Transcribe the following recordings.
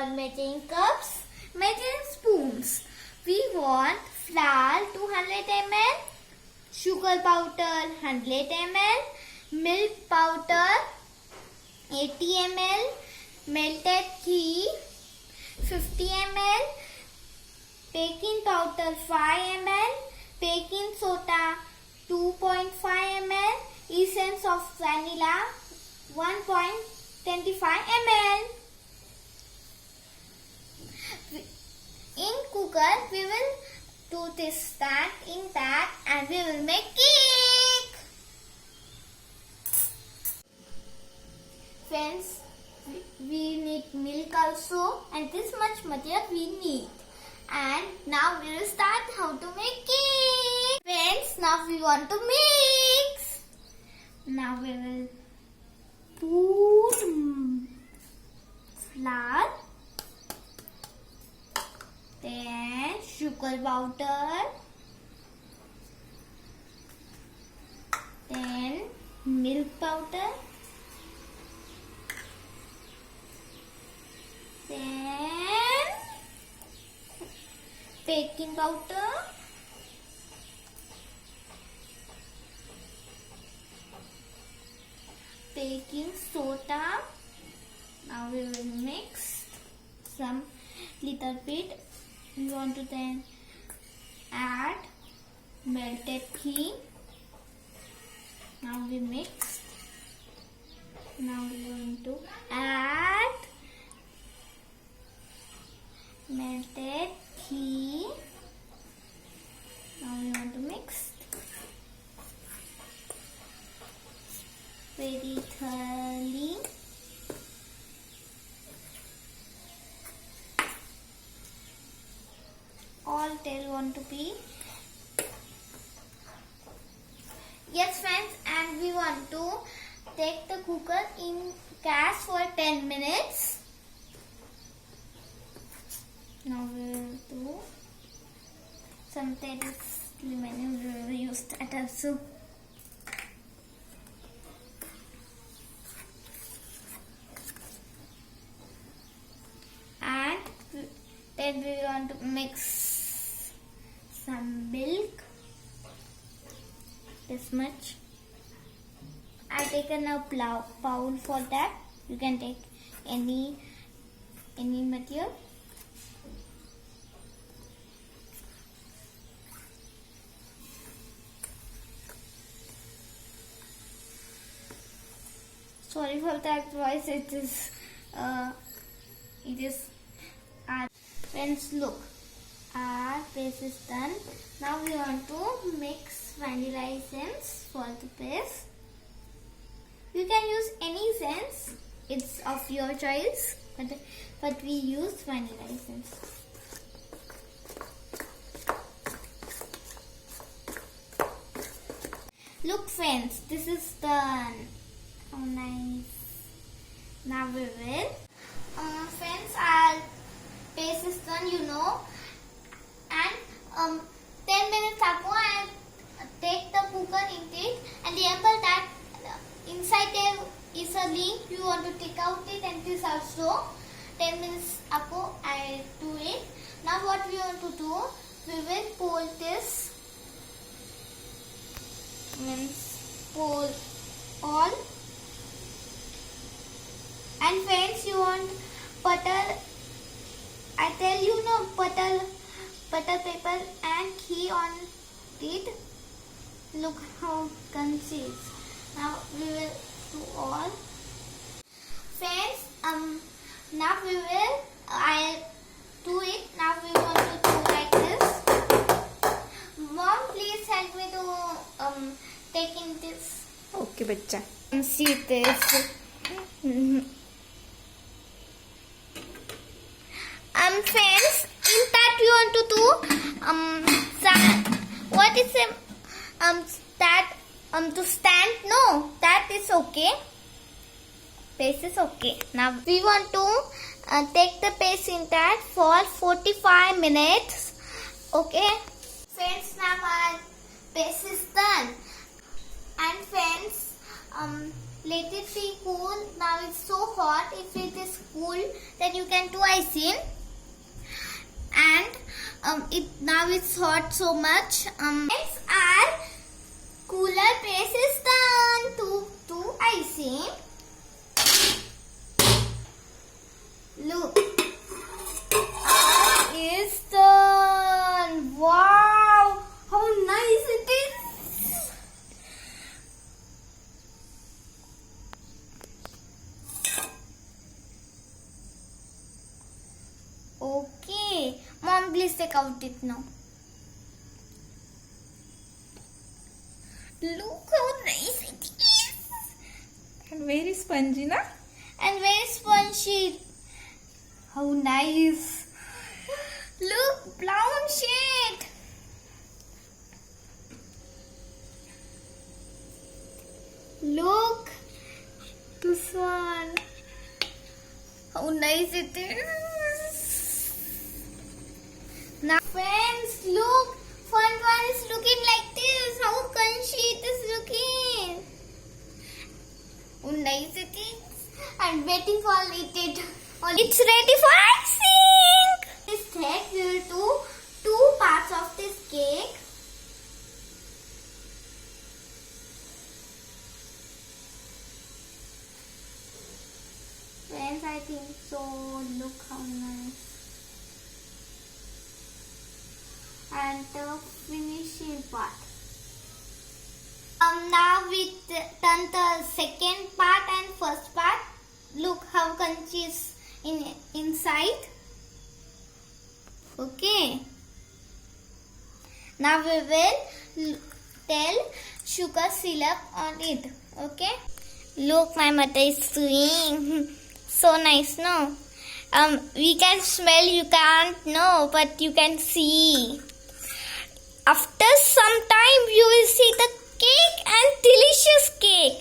want measuring cups, measuring spoons. We want flour 200 ml, sugar powder 100 ml, milk powder 80 ml, melted ghee 50 ml, baking powder 5 ml, baking soda 2.5 ml, essence of vanilla 1.25 ml. In cooker, we will do this, that, in that, and we will make cake. Friends, we need milk also, and this much material we need. And now we will start how to make cake. Friends, now we want to mix. Now we will put flour, then sugar powder, then milk powder, then baking powder, baking soda. Now we will mix some little bit. We want to then add melted ghee. Now we mix. Now we are going to add melted ghee. Now we want to mix very thoroughly. All tail want to be. Yes friends, and we want to take the cooker in gas for 10 minutes. Now we will do some remaining. We will use that also. And then we want to mix some milk, this much. I taken a bowl for that. You can take any material. Sorry for that voice. It is. Friends, look. Our base is done. Now we want to mix vanilla essence for the base. You can use any essence. It's of your choice. But we use vanilla essence. Look friends, this is done. Oh nice. Now we will. Friends, our base is done, you know. And 10 minutes ago I take the cooker intake, and remember that inside there is a link. You want to take out it, and this also 10 minutes ago I do it. Now what we want to do, we will pour this, means pour all. And friends, you want butter, I tell you no, butter paper and ghee on it. Look how conceals. Now we will do all. Friends, now we will, I'll do it. Now we want to do like this. Mom, please help me to take in this. Okay, bacha. See this. Friends, in that we want to do what is that to stand? No, that is okay. Paste is okay. Now we want to take the paste in that for 45 minutes. Okay. Friends, now our paste is done. And friends, let it be cool. Now it's so hot. If it is cool, then you can do icing. And now it's hot so much. Next, our cooler base is done to do icing. Look, is done. Wow, how nice it is. Okay, Mom, please take out it now. Look how nice it is. And very spongy, na? And very spongy. How nice. Look, brown shade. Look, this one. How nice it is. Now, friends, look. Front one is looking like this. How crunchy it is looking. How nice it is. I'm waiting for it. It's ready for icing. This cake, we will do 2 parts of this cake. Friends, I think so. Look how nice. And the finishing part. Now we done the second part and first part. Look how crunchy is inside. Okay. Now we will tell sugar syrup on it. Okay. Look, my mother is doing so nice, no? We can smell, you can't know, but you can see. After some time, you will see the cake and delicious cake.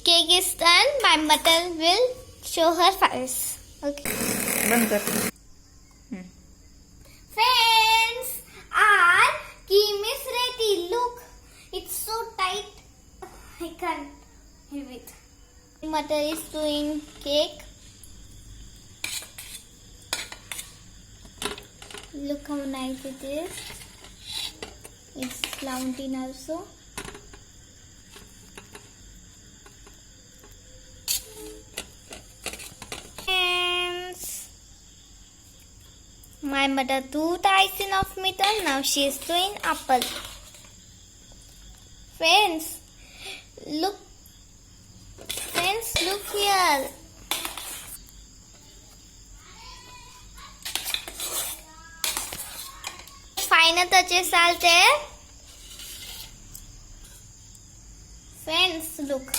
Cake is done. My mother will show her face. Okay. Friends, our cream is ready. Look, it's so tight. I can't have it. Mother is doing cake. Look how nice it is. It's flaunting also. My mother do the icing of middle. Now she is doing apple. Friends, look. Friends, look here. Final touches are there. Friends, look.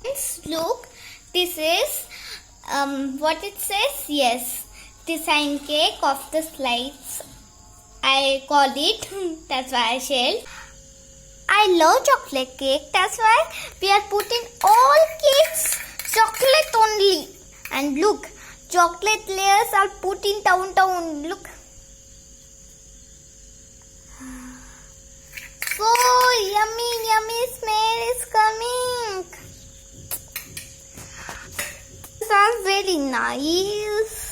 Friends, look. This is what it says. Yes, design cake of the slides. I call it. That's why I share. I love chocolate cake. That's why we are putting all cakes chocolate only. And look, chocolate layers are putting down. Look. So yummy smell is coming. These are very nice.